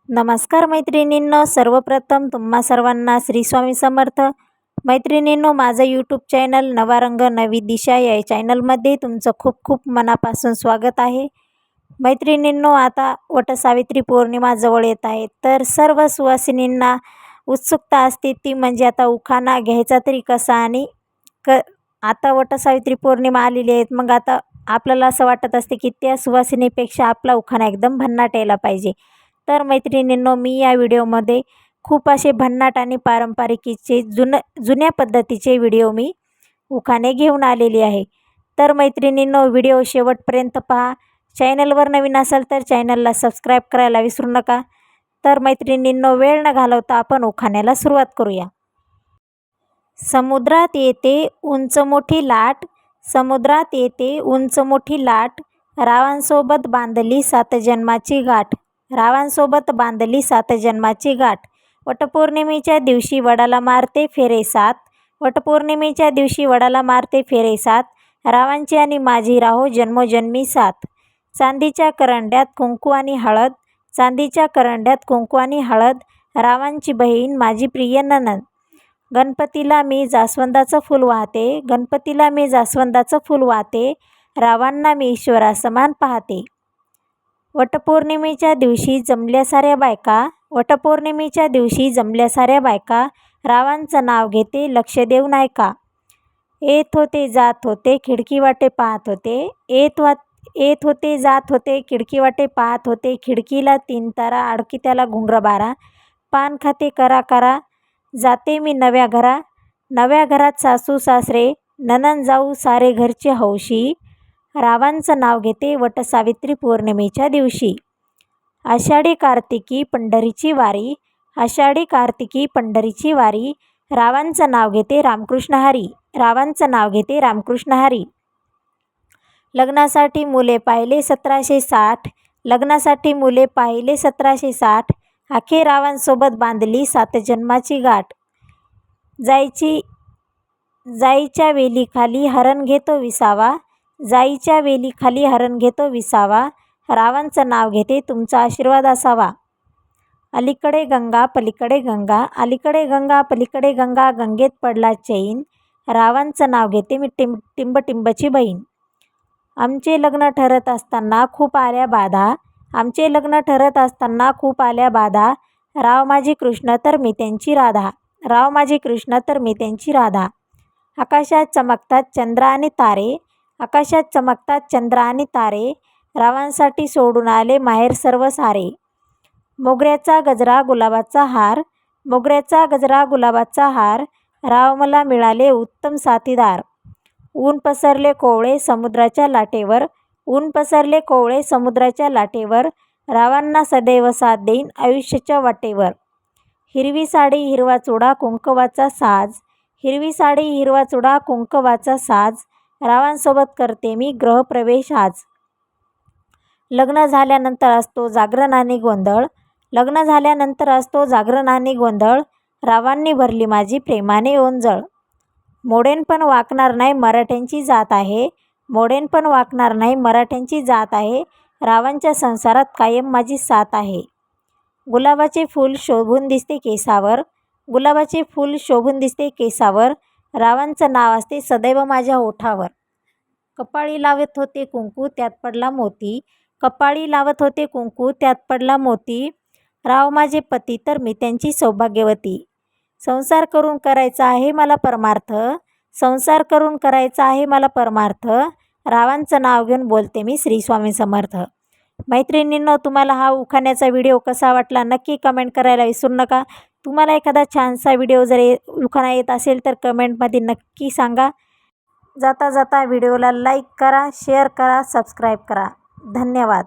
नमस्कार मैत्रिणींनो, सर्वप्रथम तुम्हा सर्वांना श्री स्वामी समर्थ. मैत्रिणींनो, माझं यूट्यूब चॅनल नवा रंग नवी दिशा या चॅनलमध्ये तुमचं खूप खूप मनापासून स्वागत आहे. मैत्रिणींनो, आता वटसावित्री पौर्णिमा जवळ येत आहे, तर सर्व सुवासिनींना उत्सुकता असते ती म्हणजे आता उखाणा घ्यायचा तरी कसा. आणि आता वटसावित्री पौर्णिमा आलेली आहे, मग आता आपल्याला असं वाटत असते की त्या सुवासिनीपेक्षा आपला उखाणा एकदम भन्नाट यायला पाहिजे. तर मैत्रिणींनो, मी या व्हिडिओमध्ये खूप असे भन्नाट आणि पारंपरिकीचे जुन्या पद्धतीचे व्हिडिओ मी उखाणे घेऊन आलेली आहे. तर मैत्रिणींनो, व्हिडिओ शेवटपर्यंत पहा. चॅनलवर नवीन असाल तर चॅनलला सबस्क्राईब करायला विसरू नका. तर मैत्रिणींनो, वेळ न घालवता आपण उखाण्याला सुरुवात करूया. समुद्रात येते उंच मोठी लाट, समुद्रात येते उंच मोठी लाट, रावांसोबत बांधली 7 जन्माची गाठ, रावांसोबत बांधली 7 जन्माची गाठ. वटपौर्णिमेच्या दिवशी वडाला मारते फेरे 7, वटपौर्णिमेच्या दिवशी वडाला मारते फेरे 7, रावांची आणि माझी राहो जन्मोजन्मी 7. चांदीच्या करंड्यात कुंकू आणि हळद, चांदीच्या करंड्यात कुंकू आणि हळद, रावांची बहीण माझी प्रिय नणंद. गणपतीला मी जास्वंदाचं फूल वाहते, गणपतीला मी जास्वंदाचं फूल वाहते, रावांना मी ईश्वरासमान पाहते. वटपौर्णिमेच्या दिवशी जमल्या साऱ्या बायका, वटपौर्णिमेच्या दिवशी जमल्या साऱ्या बायका, रावांचं नाव घेते लक्ष देऊन ऐका. येत होते जात होते खिडकी वाटे पाहत होते, येत होते जात होते खिडकी वाटे पाहत होते, खिडकीला 3 तारा अडकी त्याला घुंगर बारा, पान खाते करा करा जाते मी नव्या घरा, नव्या घरात सासू सासरे नणंद जाऊ सारे घरचे हौशी, रावांचं नाव घेते वटसावित्री पौर्णिमेच्या दिवशी. आषाढी कार्तिकी पंढरीची वारी, आषाढी कार्तिकी पंढरीची वारी, रावांचं नाव घेते रामकृष्ण हरी, रावांचं नाव घेते रामकृष्ण हरी. लग्नासाठी मुले पाहिले 1760, लग्नासाठी मुले पाहिले 1760, आखे रावांसोबत बांधली 7 जन्माची गाठ. जाईच्या वेलीखाली हरण घेतो विसावा, जाईच्या वेलीखाली हरण घेतो विसावा, रावांचं नाव घेते तुमचा आशीर्वाद असावा. अलीकडे गंगा पलीकडे गंगा, अलीकडे गंगा पलीकडे गंगा, गंगेत पडला चैन, रावांचं नाव घेते मी टिंबटिंबची बहीण. आमचे लग्न ठरत असताना खूप आल्या बाधा, आमचे लग्न ठरत असताना खूप आल्या बाधा, राव माझी कृष्ण तर मी त्यांची राधा, राव माझी कृष्ण तर मी त्यांची राधा. आकाशात चमकतात चंद्र आणि तारे, आकाशात चमकतात चंद्र आणि तारे, रावांसाठी सोडून आले माहेर सर्व सारे. मोगऱ्याचा गजरा गुलाबाचा हार, मोगऱ्याचा गजरा गुलाबाचा हार, राव मला मिळाले उत्तम साथीदार. ऊन पसरले कोवळे समुद्राच्या लाटेवर, ऊन पसरले कोवळे समुद्राच्या लाटेवर, रावांना सदैव साथ देईन आयुष्याच्या वाटेवर. हिरवी साडी हिरवा चुडा कुंकवाचा साज, हिरवी साडी हिरवा चुडा कुंकवाचा साज, रावांसोबत करते मी गृहप्रवेश आज. लग्न झाल्यानंतर असतो जागरण आणि गोंधळ, लग्न झाल्यानंतर असतो जागरण आणि गोंधळ, रावांनी भरली माझी प्रेमाने ओंजळ. मोडेन पण वाकणार नाही मराठ्यांची जात आहे, मोडेन पण वाकणार नाही मराठ्यांची जात आहे, रावांच्या संसारात कायम माझी साथ आहे. गुलाबाचे फूल शोभून दिसते केसावर, गुलाबाचे फूल शोभून दिसते केसावर, रावांचं नाव असते सदैव माझ्या ओठावर. कपाळी लावत होते कुंकू त्यात पडला मोती, कपाळी लावत होते कुंकू त्यात पडला मोती, राव माझे पती तर मी त्यांची सौभाग्यवती. संसार करून करायचा आहे मला परमार्थ, संसार करून करायचा आहे मला परमार्थ, रावांचं नाव घेऊन बोलते मी श्री स्वामी समर्थ. मैत्रिणींनो, तुम्हाला हा उखाण्याचा व्हिडिओ कसा वाटला नक्की कमेंट करायला विसरू नका. तुम्हाला एखादा छानसा व्हिडिओ जर उखाणा येत असेल तर कमेंटमध्ये नक्की सांगा. जाता जाता व्हिडिओला लाईक करा, शेअर करा, सबस्क्राईब करा. धन्यवाद.